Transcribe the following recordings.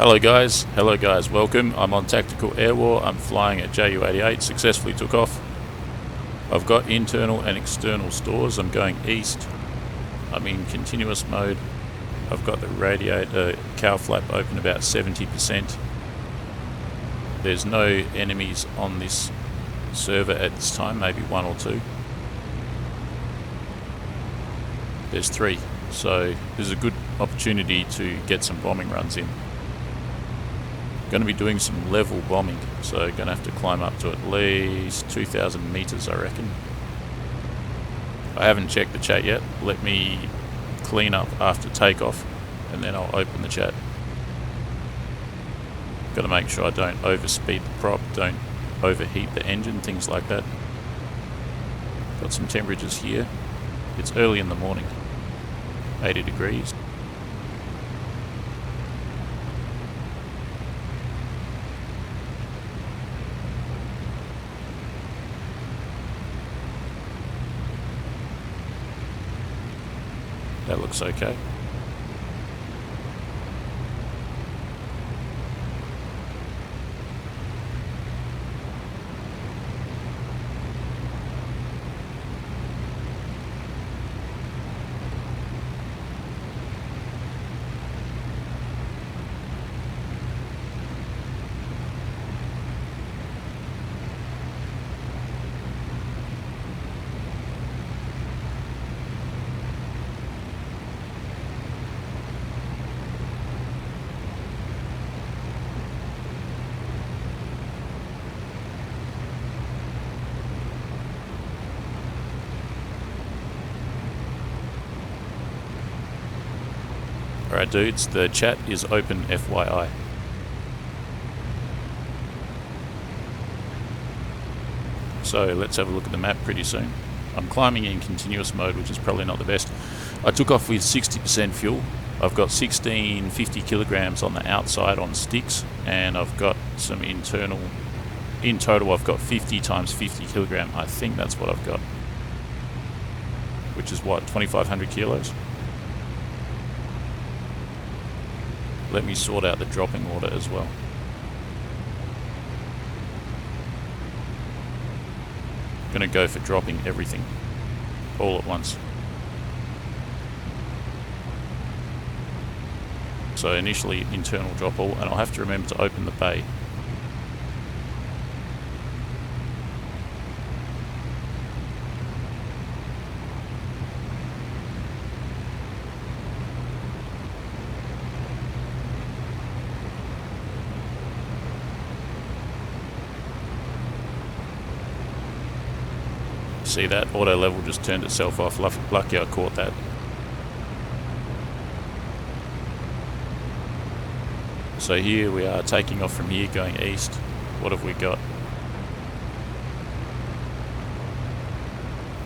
Hello guys, welcome. I'm on Tactical Air War. I'm flying at Ju88, successfully took off. I've got internal and external stores. I'm going east. I'm in continuous mode. I've got the radiator cowl flap open about 70%. There's no enemies on this server at this time, maybe one or two. There's three, so there's a good opportunity to get some bombing runs in. Going to be doing some level bombing, so going to have to climb up to at least 2,000 meters, I reckon. I haven't checked the chat yet. Let me clean up after takeoff and then I'll open the chat. Got to make sure I don't overspeed the prop, don't overheat the engine, things like that. Got some temperatures here. It's early in the morning, 80 degrees. That looks okay. Alright dudes, the chat is open FYI. So let's have a look at the map pretty soon. I'm climbing in continuous mode, which is probably not the best. I took off with 60% fuel. I've got 1650 kilograms on the outside on sticks, and I've got some internal. In total I've got 50 times 50 kilogram. I think that's what I've got. Which is what, 2,500 kilos? Let me sort out the dropping order as well. Gonna go for dropping everything all at once. So initially internal drop all, and I'll have to remember to open the bay. See that? Auto level just turned itself off. Lucky I caught that. So here we are taking off from here, going east. What have we got?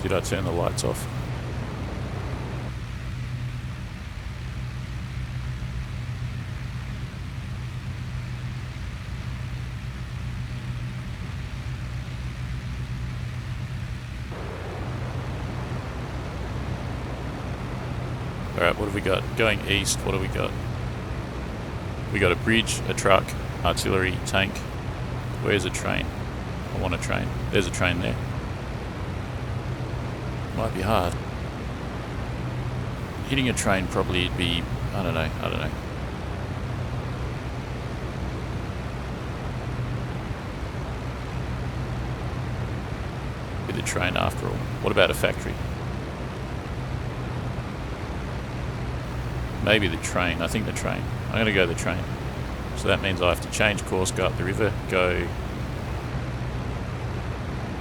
Did I turn the lights off? Alright, what have we got? Going east, what have we got? We got a bridge, a truck, artillery, tank. Where's a train? I want a train. There's a train there. Might be hard. Hitting a train probably would be, I don't know. With a train after all. What about a factory? Maybe the train. I think the train. I'm going to go the train. So that means I have to change course, go up the river, go...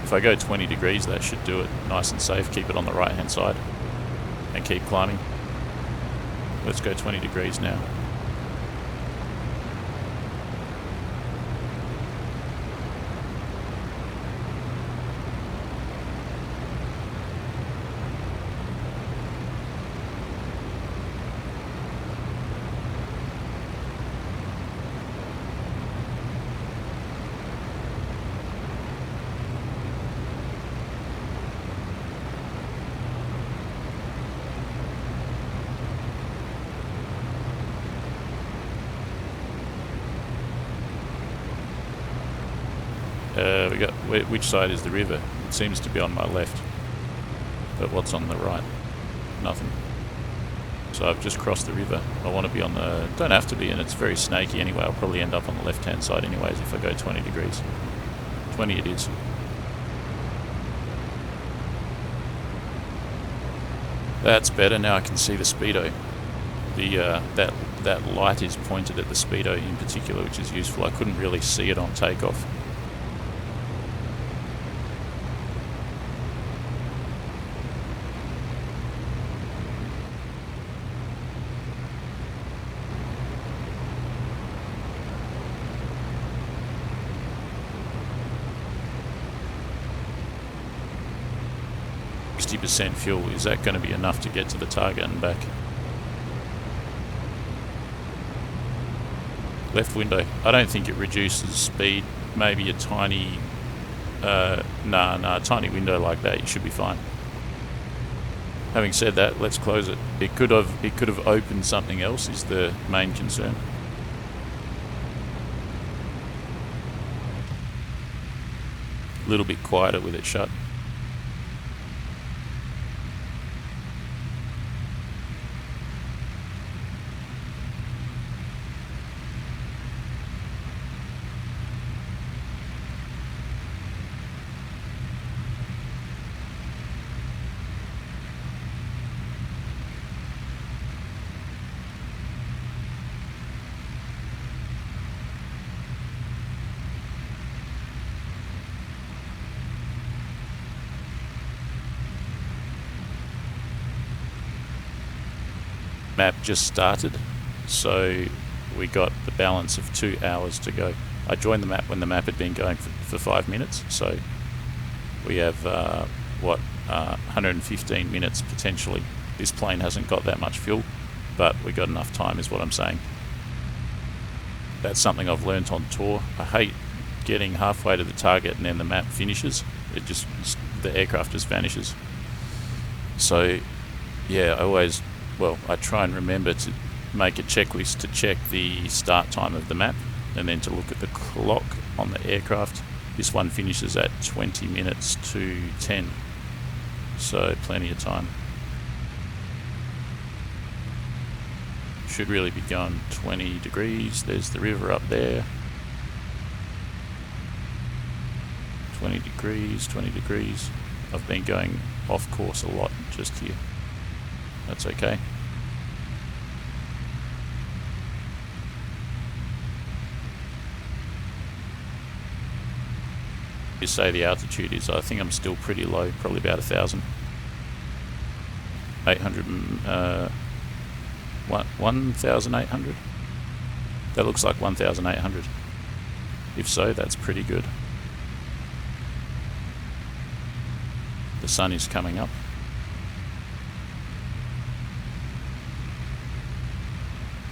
If I go 20 degrees, that should do it nice and safe. Keep it on the right hand side and keep climbing. Let's go 20 degrees now. We got, which side is the river? It seems to be on my left. But what's on the right? Nothing. So I've just crossed the river. I want to be on the... Don't have to be, and it's very snaky anyway. I'll probably end up on the left-hand side anyways if I go 20 degrees. 20 it is. That's better. Now I can see the speedo. The that light is pointed at the speedo in particular, which is useful. I couldn't really see it on takeoff. %, fuel, is that going to be enough to get to the target and back? Left window, I don't think it reduces speed. Maybe a tiny tiny window like that, you should be fine. Having said that, let's close it. It could have opened something else, is the main concern. A little bit quieter with it shut. Map just started, so we got the balance of 2 hours to go. I joined the map when the map had been going for 5 minutes, so we have 115 minutes potentially. This plane hasn't got that much fuel, but we got enough time is what I'm saying. That's something I've learnt on tour. I hate getting halfway to the target and then the map finishes. The aircraft just vanishes. So yeah, I try and remember to make a checklist to check the start time of the map and then to look at the clock on the aircraft. This one finishes at 20 minutes to 10, so plenty of time. Should really be going 20 degrees. There's the river up there. 20 degrees, 20 degrees. I've been going off course a lot just here. That's okay. You say the altitude is, I think I'm still pretty low, probably about 1,000. 1,800? That looks like 1,800. If so, that's pretty good. The sun is coming up.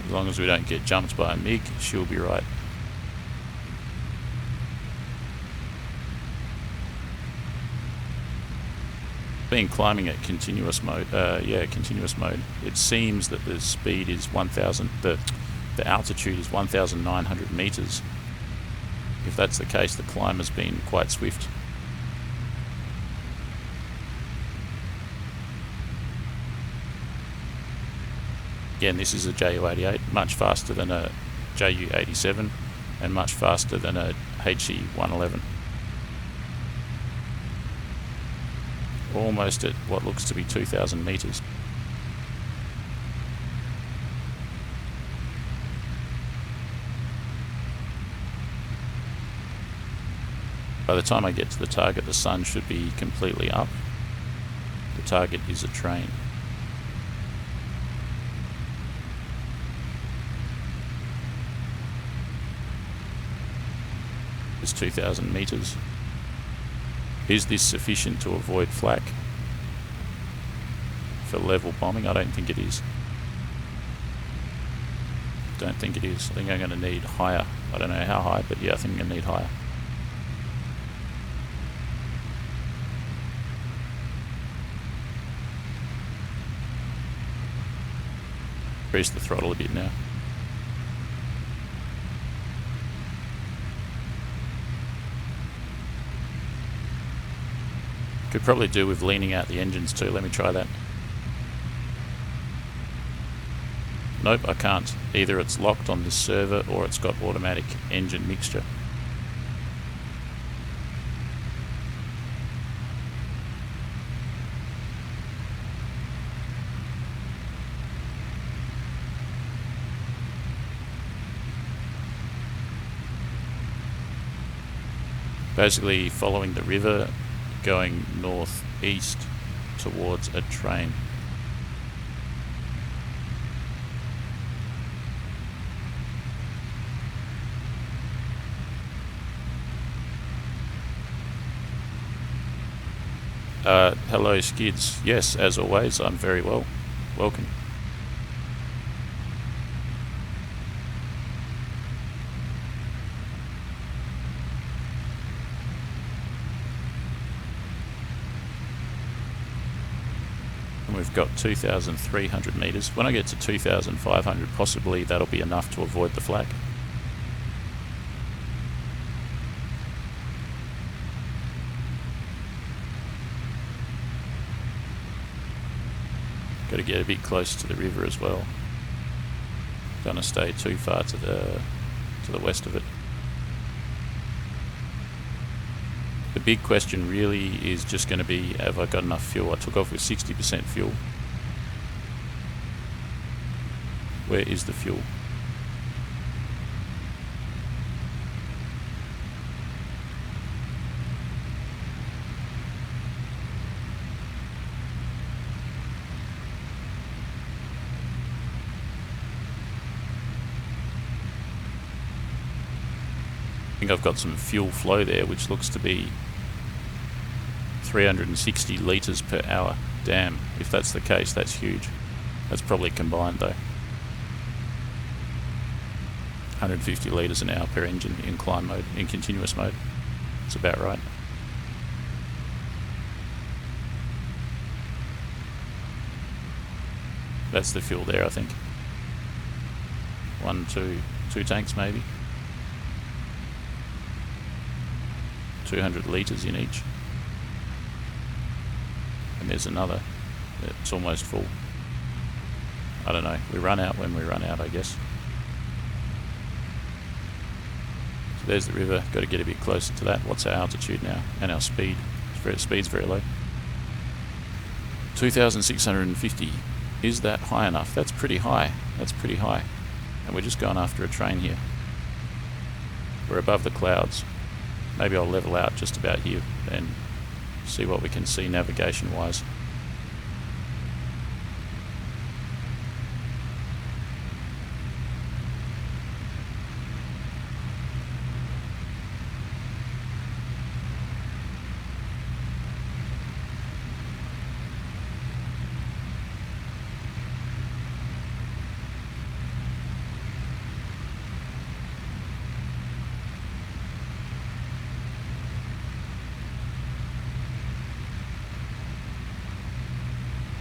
As long as we don't get jumped by a MiG, she'll be right. Been climbing at continuous mode. Continuous mode. It seems that the speed is 1,000. The altitude is 1,900 meters. If that's the case, the climb has been quite swift. Again, this is a Ju88, much faster than a Ju87 and much faster than a HE111. Almost at what looks to be 2,000 meters. By the time I get to the target, the sun should be completely up. The target is a train. It's 2,000 meters. Is this sufficient to avoid flak for level bombing? I don't think it is. Don't think it is. I think I'm going to need higher. I don't know how high, but yeah, I think I'm going to need higher. Increase the throttle a bit now. Could probably do with leaning out the engines too. Let me try that. Nope, I can't. Either it's locked on this server or it's got automatic engine mixture. Basically following the river, going northeast towards a train. Hello Skids. Yes, as always, I'm very well. Welcome. And we've got 2,300 meters. When I get to 2,500, possibly that'll be enough to avoid the flak. Got to get a bit close to the river as well. Don't want to stay too far to the west of it. The big question really is just going to be, have I got enough fuel? I took off with 60% fuel. Where is the fuel? I think I've got some fuel flow there, which looks to be 360 litres per hour. Damn, if that's the case, that's huge. That's probably combined though. 150 litres an hour per engine in climb mode, in continuous mode. It's about right. That's the fuel there, I think. Two tanks maybe. 200 litres in each. And there's another. It's almost full. I don't know. We run out when we run out, I guess. So there's the river. Got to get a bit closer to that. What's our altitude now? And our speed. Speed's very low. 2,650. Is that high enough? That's pretty high. That's pretty high. And we're just going after a train here. We're above the clouds. Maybe I'll level out just about here and see what we can see navigation wise.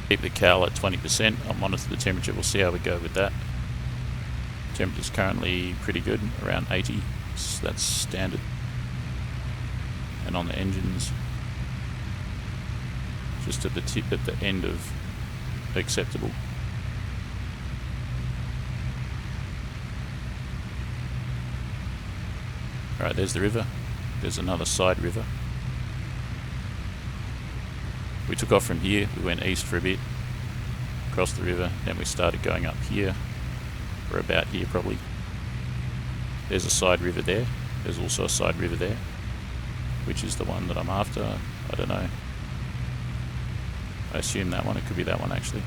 Keep the cal at 20%. I'll monitor the temperature. We'll see how we go with that. Temperature's currently pretty good, around 80. So that's standard. And on the engines, just at the tip at the end of acceptable. Alright, there's the river. There's another side river. We took off from here, we went east for a bit, across the river, then we started going up here. We're about here probably. There's a side river there. There's also a side river there. Which is the one that I'm after? I don't know. I assume that one. It could be that one actually.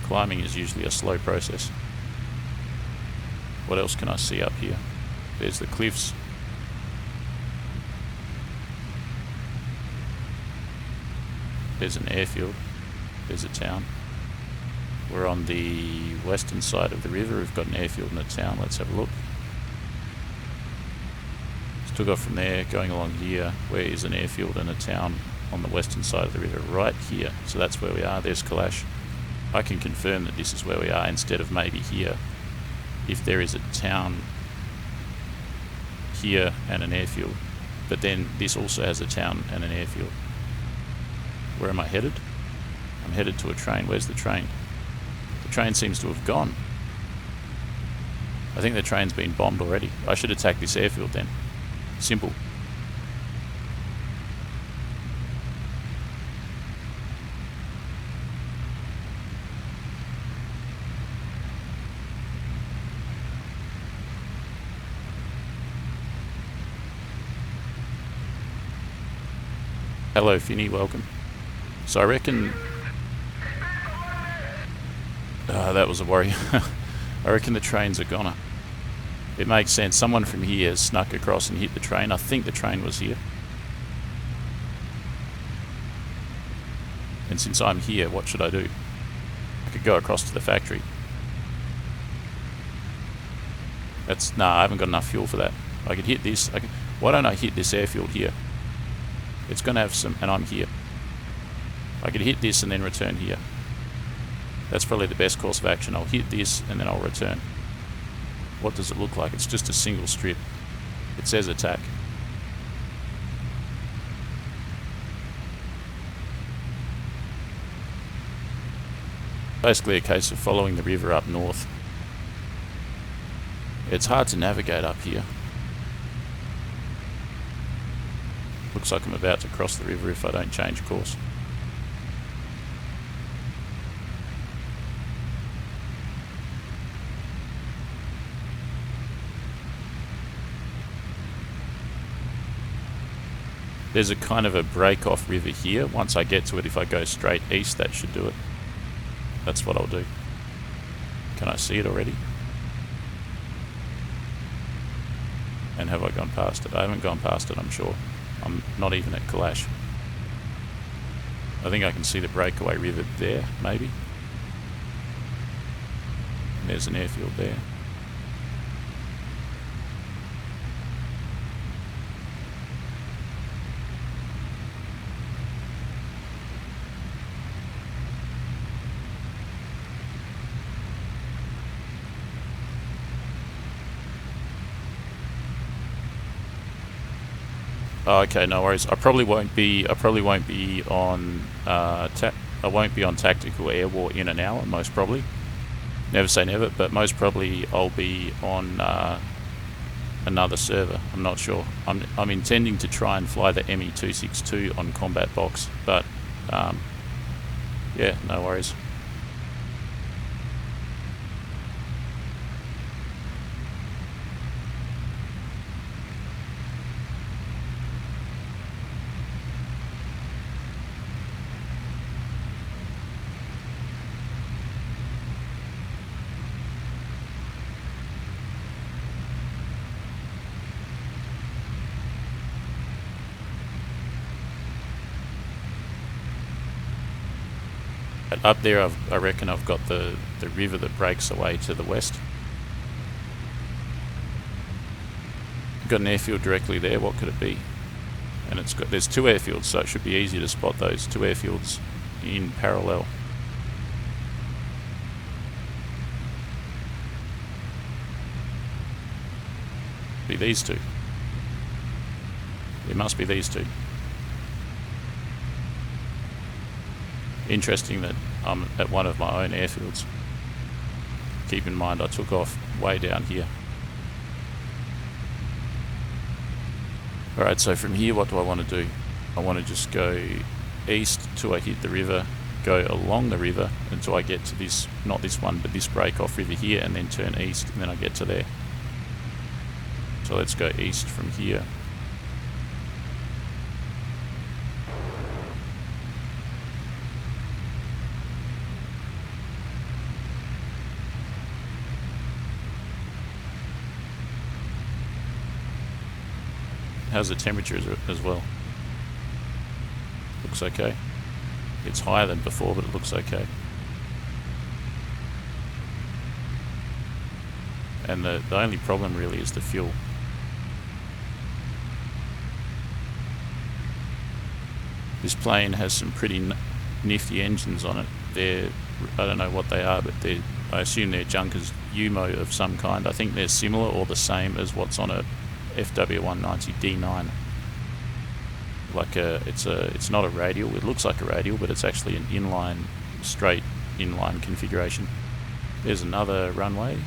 Climbing is usually a slow process. What else can I see up here? There's the cliffs. There's an airfield. There's a town. We're on the western side of the river. We've got an airfield and a town. Let's have a look. Just took off from there, going along here. Where is an airfield and a town on the western side of the river? Right here. So that's where we are. There's Kalash. I can confirm that this is where we are instead of maybe here. If there is a town here and an airfield. But then this also has a town and an airfield. Where am I headed? I'm headed to a train. Where's the train? The train seems to have gone. I think the train's been bombed already. I should attack this airfield then. Simple. Hello Finny, welcome. So I reckon... that was a worry. I reckon the trains are gonna. It makes sense. Someone from here has snuck across and hit the train. I think the train was here. And since I'm here, what should I do? I could go across to the factory. Nah, I haven't got enough fuel for that. I could hit this. Why don't I hit this airfield here? It's going to have some... and I'm here. I could hit this and then return here. That's probably the best course of action. I'll hit this and then I'll return. What does it look like? It's just a single strip. It says attack. Basically a case of following the river up north. It's hard to navigate up here. Looks like I'm about to cross the river if I don't change course. There's a kind of a break-off river here. Once I get to it, if I go straight east, that should do it. That's what I'll do. Can I see it already? And have I gone past it? I haven't gone past it, I'm sure. I'm not even at Kalash. I think I can see the breakaway river there, maybe. And there's an airfield there. Oh, okay, no worries. I probably won't be on I won't be on Tactical Air War in an hour, most probably. Never say never, but most probably I'll be on another server. I'm not sure. I'm intending to try and fly the ME-262 on Combat Box, but yeah, no worries. Up there, I reckon I've got the river that breaks away to the west. Got an airfield directly there. What could it be? And there's two airfields, so it should be easy to spot those two airfields in parallel. Be these two. It must be these two. Interesting that I'm at one of my own airfields. Keep in mind I took off way down here. Alright, so from here what do I want to do? I want to just go east till I hit the river, go along the river until I get to this, not this one, but this break-off river here, and then turn east, and then I get to there. So let's go east from here. How's the temperature as well? Looks okay. It's higher than before, but it looks okay. And the only problem really is the fuel. This plane has some pretty nifty engines on it. I don't know what they are, but I assume they're Junkers UMO of some kind. I think they're similar or the same as what's on a FW190 D9. Like it's not a radial. It looks like a radial, but it's actually an inline, straight inline configuration. There's another runway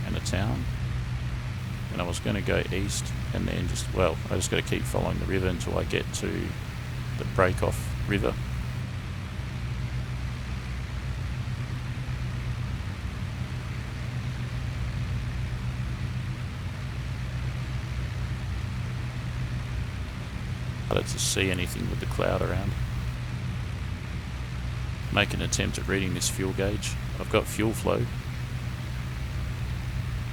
and a town. And I was going to go east and then I just got to keep following the river until I get to the Takeoff river. Harder to see anything with the cloud around. Make an attempt at reading this fuel gauge. I've got fuel flow.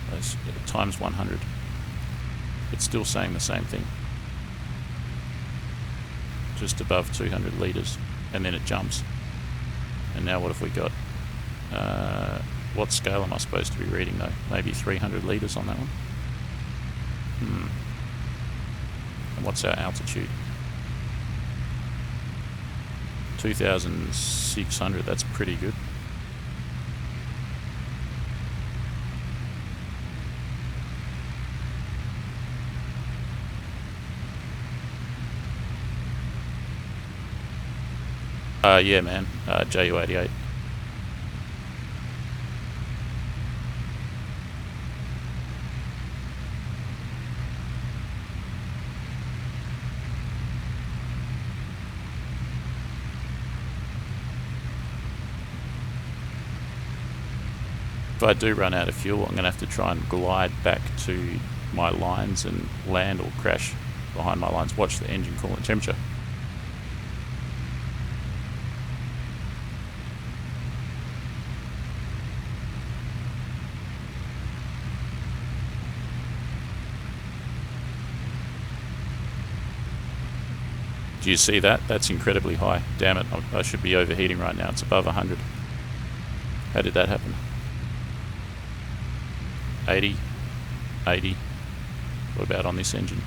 That's times 100. It's still saying the same thing. Just above 200 litres. And then it jumps. And now what have we got? What scale am I supposed to be reading though? Maybe 300 litres on that one? And what's our altitude? 2,600, that's pretty good. Yeah man, Ju88. If I do run out of fuel, I'm going to have to try and glide back to my lines and land or crash behind my lines. Watch the engine coolant temperature. Do you see that? That's incredibly high. Damn it, I should be overheating right now. It's above 100. How did that happen? 80, 80. What about on this engine?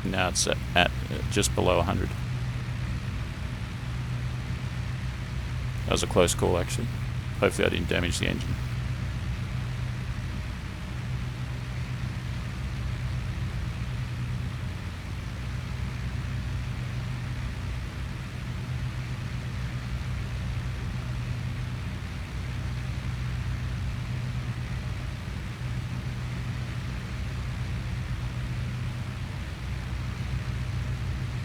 Now it's at just below 100. That was a close call actually. Hopefully I didn't damage the engine.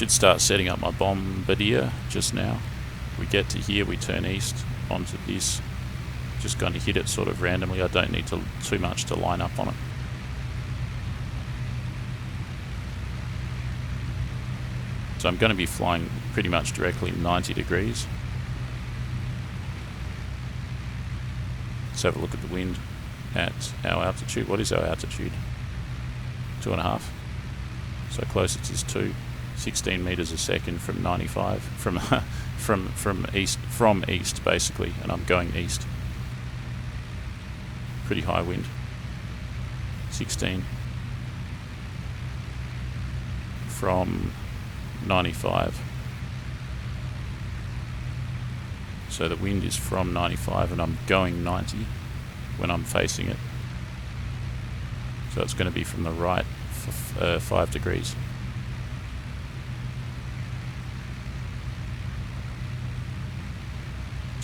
Should start setting up my bombardier just now. We get to here, we turn east onto this. Just going to hit it sort of randomly. I don't need too much to line up on it. So I'm going to be flying pretty much directly 90 degrees. Let's have a look at the wind at our altitude. What is our altitude? 2.5. So closest is 2. 16 meters a second from 95 from east basically, and I'm going east. Pretty high wind. 16 from 95. So the wind is from 95 and I'm going 90 when I'm facing it. So it's going to be from the right for 5 degrees.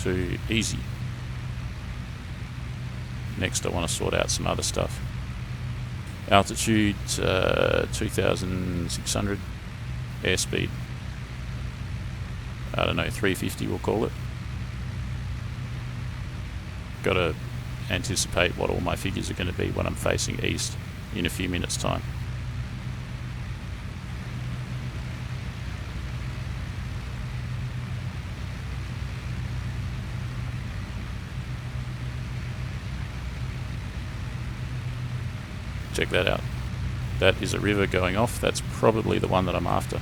To easy. Next I want to sort out some other stuff. Altitude 2,600. Airspeed, I don't know, 350 we'll call it. Got to anticipate what all my figures are going to be when I'm facing east in a few minutes time. Check that out. That is a river going off. That's probably the one that I'm after.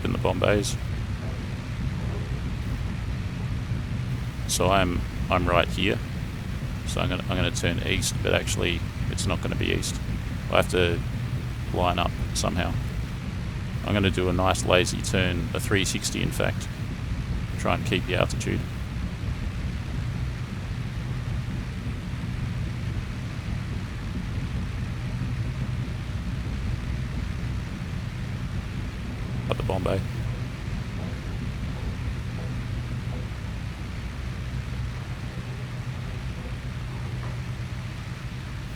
open the bomb bays. So I'm right here. So I'm gonna turn east, but actually it's not gonna be east. I have to line up somehow. I'm gonna do a nice lazy turn, a 360 in fact. Try and keep the altitude. At the bomb bay.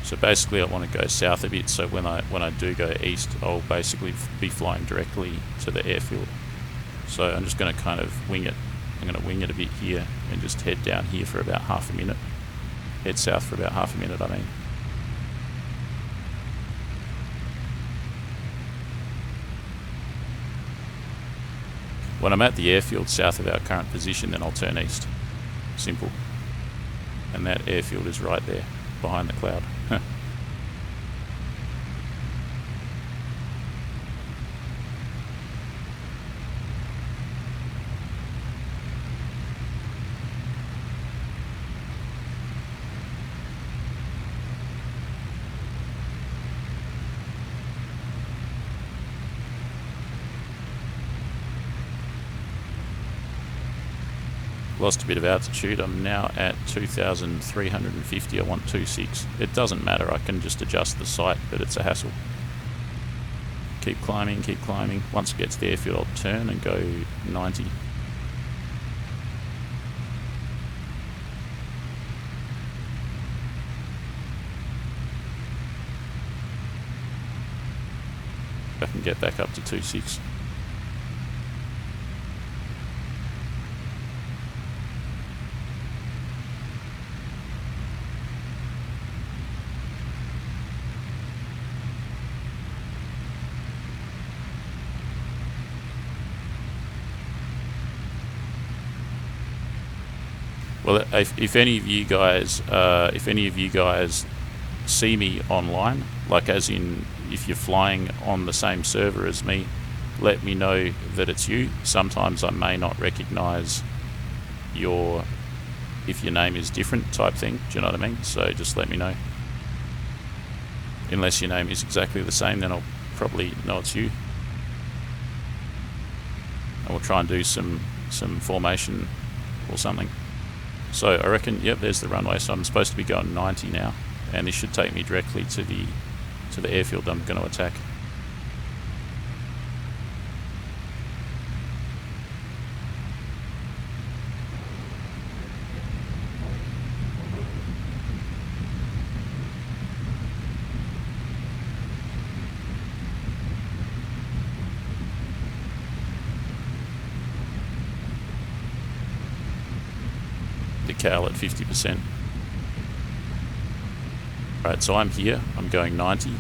So basically I want to go south a bit, so when I do go east, I'll basically be flying directly to the airfield. So I'm just going to kind of wing it. I'm going to wing it a bit here and just head down here for about half a minute. Head south for about half a minute, I mean. When I'm at the airfield south of our current position, then I'll turn east. Simple. And that airfield is right there, behind the cloud. Lost a bit of altitude. I'm now at 2,350. I want 2.6. It doesn't matter. I can just adjust the sight, but it's a hassle. Keep climbing, keep climbing. Once it gets to the airfield, I'll turn and go 90. I can get back up to 2.6. Well, if any of you guys see me online, like as in if you're flying on the same server as me, let me know that it's you. Sometimes I may not recognize if your name is different type thing. Do you know what I mean? So just let me know. Unless your name is exactly the same, then I'll probably know it's you. And we'll try and do some formation or something. So I reckon, yep, there's the runway. So I'm supposed to be going 90 now, and this should take me directly to the airfield I'm going to attack. Cal at 50%. Right, so I'm here, I'm going 90,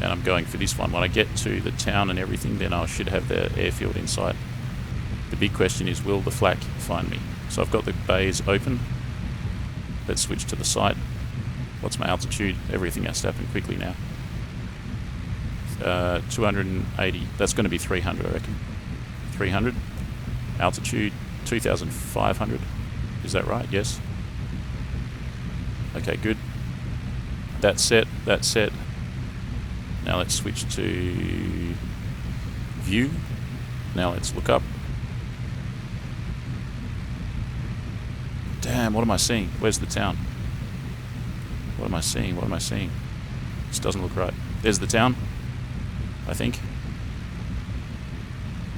and I'm going for this one. When I get to the town and everything, then I should have the airfield in sight. The big question is, will the flak find me? So I've got the bays open. Let's switch to the site. What's my altitude? Everything has to happen quickly now. 280, that's going to be 300, I reckon. 300, altitude 2,500. Is that right? Yes. Okay, good. That's set. Now let's switch to view. Now let's look up. Damn, what am I seeing? Where's the town? What am I seeing? This doesn't look right. There's the town, I think.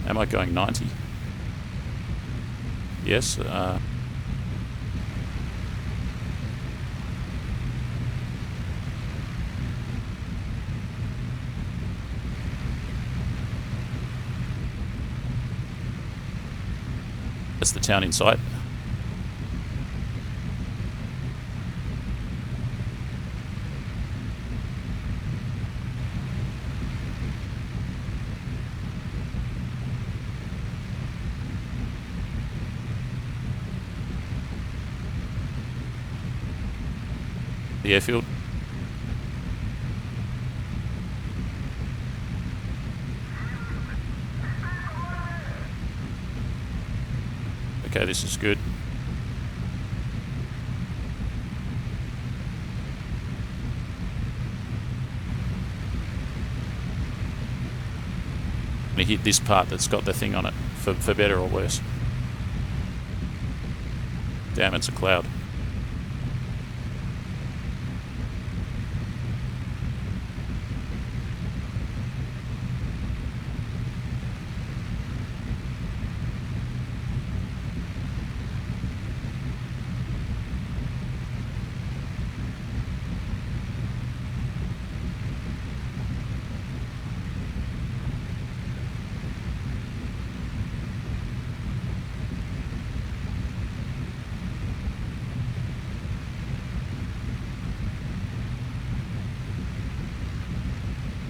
Am I going 90? Yes. That's the town in sight. The airfield. Okay, this is good. I'm gonna hit this part that's got the thing on it, for better or worse. Damn, it's a cloud.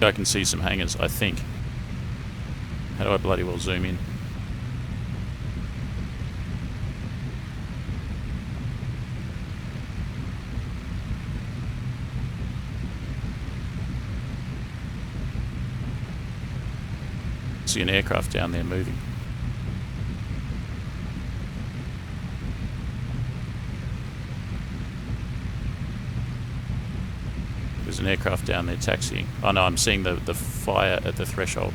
I can see some hangars, I think. How do I bloody well zoom in? See an aircraft down there moving. There's an aircraft down there taxiing. Oh no, I'm seeing the fire at the threshold.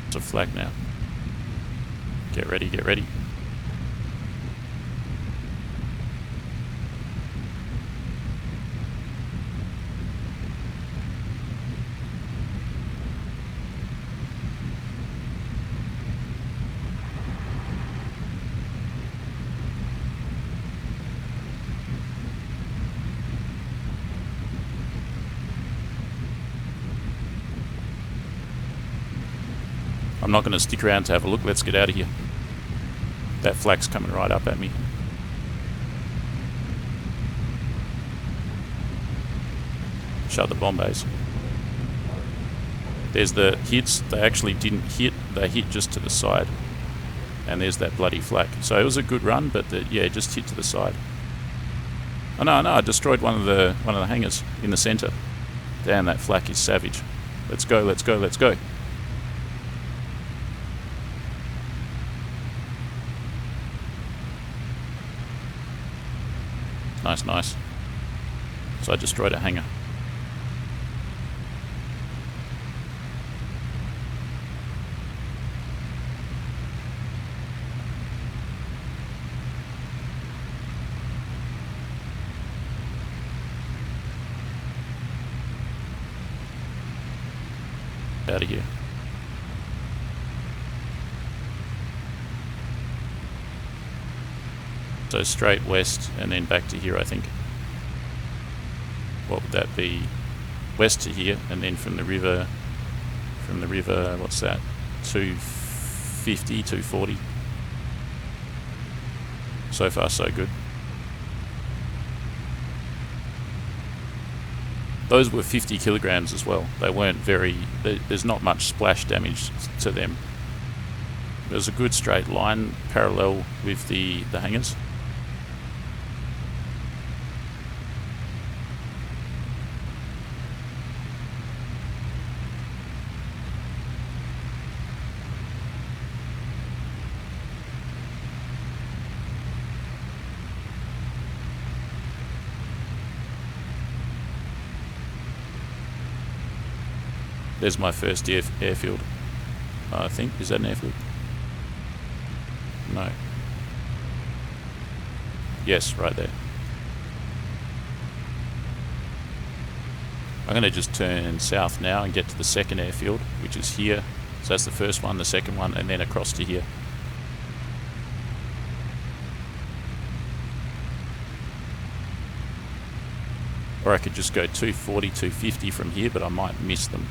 It's a flag now. Get ready, get ready. I'm not going to stick around to have a look. Let's get out of here. That flak's coming right up at me. Shut the bomb bays. There's the hits. They actually didn't hit. They hit just to the side. And there's that bloody flak. So it was a good run, but yeah, it just hit to the side. Oh no, I destroyed one of the hangars in the centre. Damn, that flak is savage. Let's go, let's go, let's go. Nice, nice. So I destroyed a hangar. Out of here. So straight west and then back to here, I think. What would that be? West to here, and then from the river, what's that? 250, 240. So far, so good. Those were 50 kilograms as well. They weren't very, there's not much splash damage to them. It was a good straight line parallel with the hangars. There's my first airfield, I think. Is that an airfield? No. Yes, right there. I'm going to just turn south now and get to the second airfield, which is here. So that's the first one, the second one, and then across to here. Or I could just go 240, 250 from here, but I might miss them.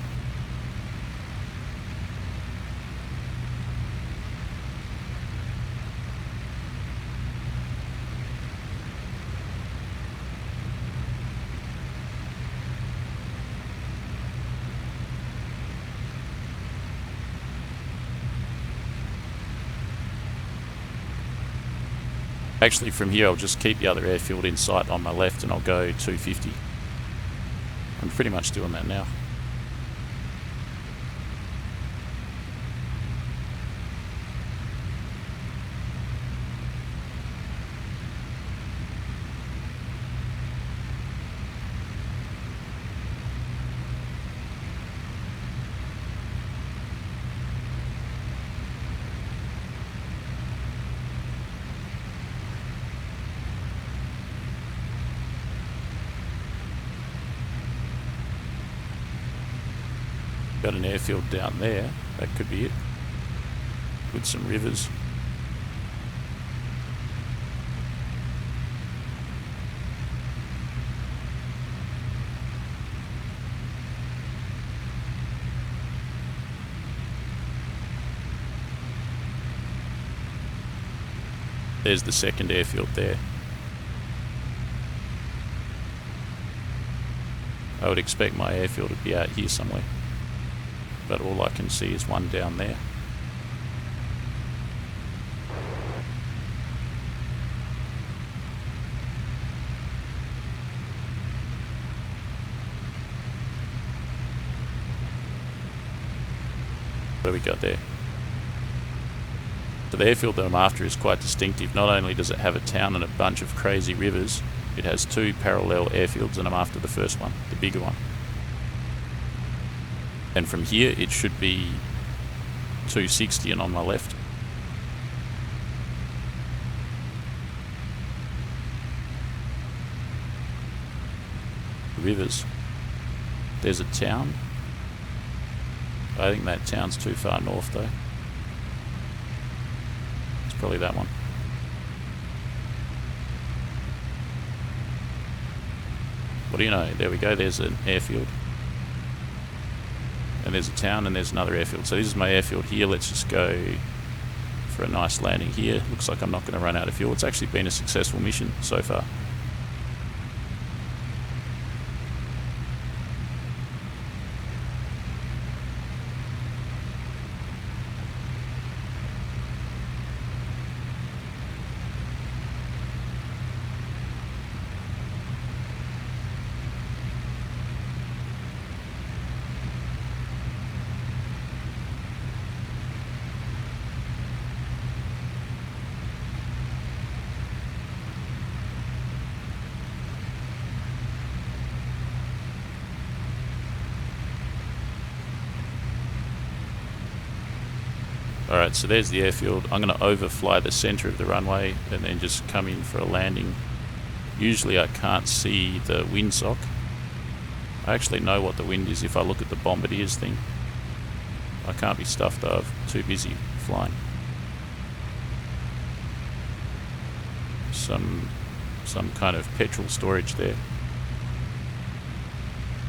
Actually, from here I'll just keep the other airfield in sight on my left and I'll go 250. I'm pretty much doing that now. Got an airfield down there, that could be it, with some rivers. There's the second airfield there. I would expect my airfield to be out here somewhere, but all I can see is one down there. What do we got there? So the airfield that I'm after is quite distinctive. Not only does it have a town and a bunch of crazy rivers, it has two parallel airfields, and I'm after the first one, the bigger one. And from here it should be 260 and on my left. Rivers. There's a town. I think that town's too far north though. It's probably that one. What do you know? There we go, there's an airfield. And there's a town and there's another airfield. So this is my airfield here. Let's just go for a nice landing here. Looks like I'm not going to run out of fuel. It's actually been a successful mission so far. Alright, so there's the airfield. I'm going to overfly the centre of the runway and then just come in for a landing. Usually I can't see the windsock. I actually know what the wind is if I look at the bombardiers thing. I can't be stuffed though, I'm too busy flying. Some kind of petrol storage there.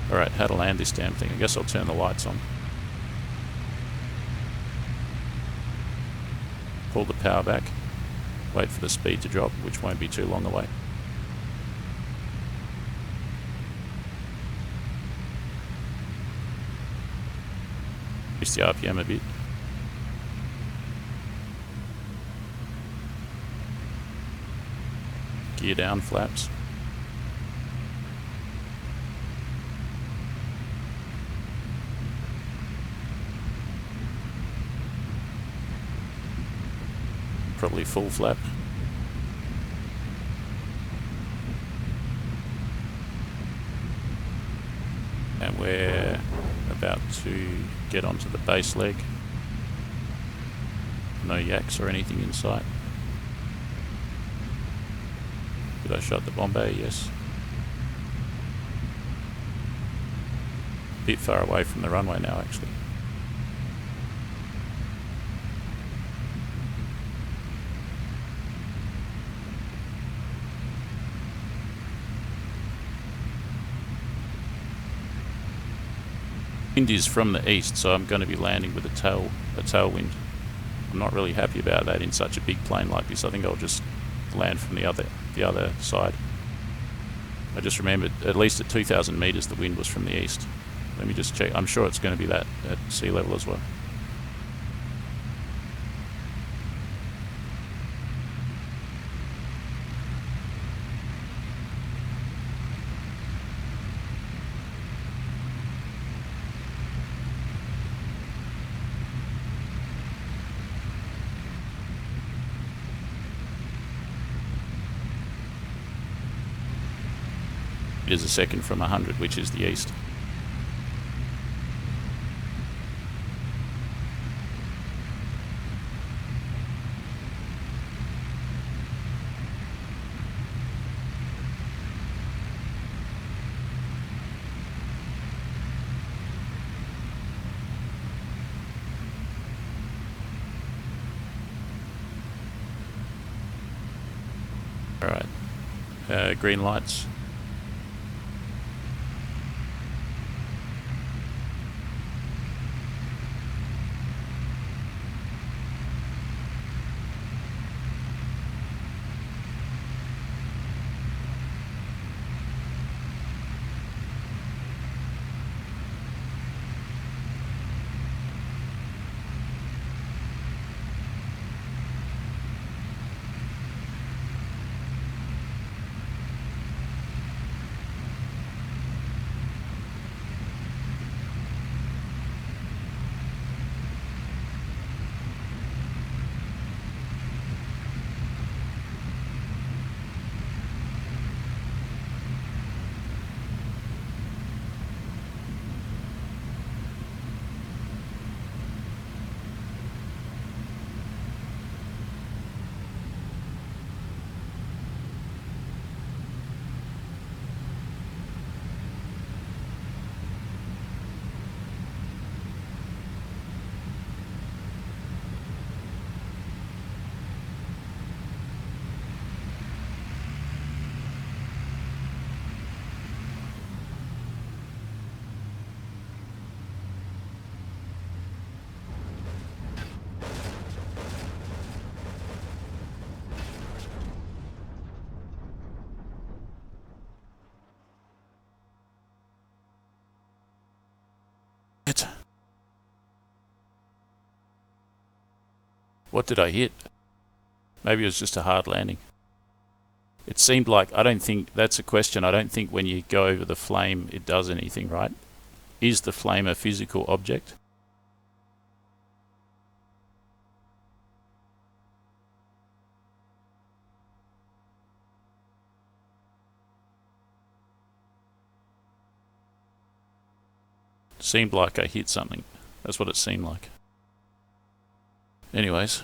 Alright, how to land this damn thing? I guess I'll turn the lights on. Pull the power back, wait for the speed to drop, which won't be too long away. Increase the RPM a bit. Gear down, flaps. Probably full flap. And we're about to get onto the base leg. No yaks or anything in sight. Did I shut the bomb bay? Yes. A bit far away from the runway now actually. Wind is from the east, so I'm going to be landing with a tailwind. I'm not really happy about that in such a big plane like this. I think I'll just land from the other side. I just remembered at least at 2,000 meters the wind was from the east. Let me just check. I'm sure it's going to be that at sea level as well. meters a second from 100, which is the east. Alright, green lights. What did I hit? Maybe it was just a hard landing. It seemed like, I don't think, that's a question, I don't think when you go over the flame it does anything, right? Is the flame a physical object? Seemed like I hit something. That's what it seemed like. Anyways.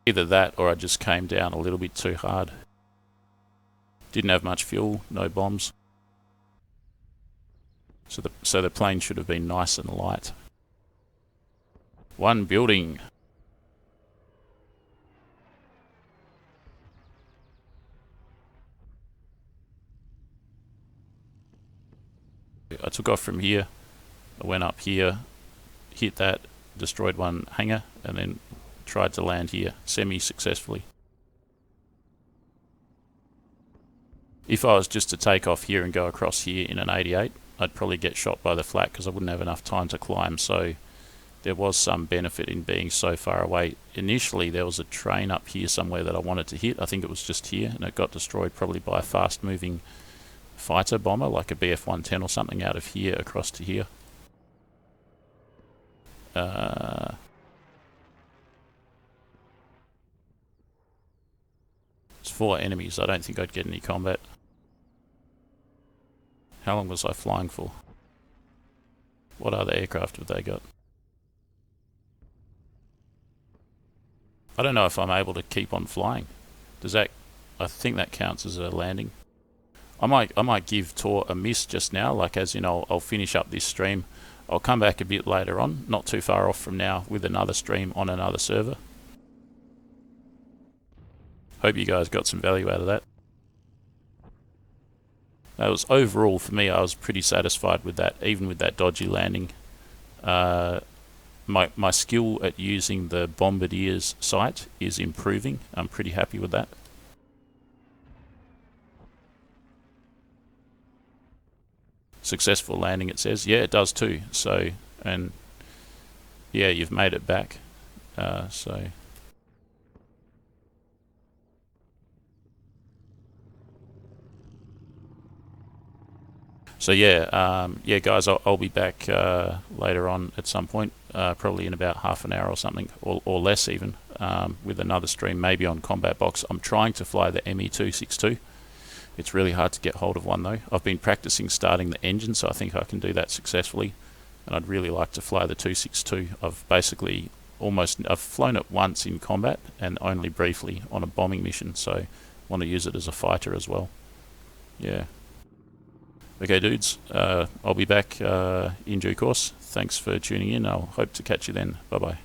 Either that or I just came down a little bit too hard. Didn't have much fuel, no bombs. So the plane should have been nice and light. One building. I took off from here. I went up here, hit that, destroyed one hangar, and then tried to land here semi-successfully. If I was just to take off here and go across here in an 88, I'd probably get shot by the flak because I wouldn't have enough time to climb, so there was some benefit in being so far away. Initially there was a train up here somewhere that I wanted to hit. I think it was just here, and it got destroyed probably by a fast moving fighter bomber like a BF-110 or something out of here across to here. It's 4 enemies. I don't think I'd get any combat. How long was I flying for? What other aircraft have they got? I don't know if I'm able to keep on flying. Does that... I think that counts as a landing. I might give TAW a miss just now, like as in I'll finish up this stream. I'll come back a bit later on, not too far off from now, with another stream on another server. Hope you guys got some value out of that. That was overall, for me, I was pretty satisfied with that, even with that dodgy landing. My skill at using the Bombardier's sight is improving. I'm pretty happy with that. Successful landing, it says. Yeah, it does too. So, and yeah, you've made it back. So yeah, guys, I'll be back later on at some point, probably in about half an hour or something, or less even, with another stream, maybe on Combat Box. I'm trying to fly the ME262. It's really hard to get hold of one though. I've been practicing starting the engine, so I think I can do that successfully. And I'd really like to fly the 262. I've flown it once in combat and only briefly on a bombing mission, so I want to use it as a fighter as well. Yeah. Okay, dudes, I'll be back in due course. Thanks for tuning in. I'll hope to catch you then. Bye-bye.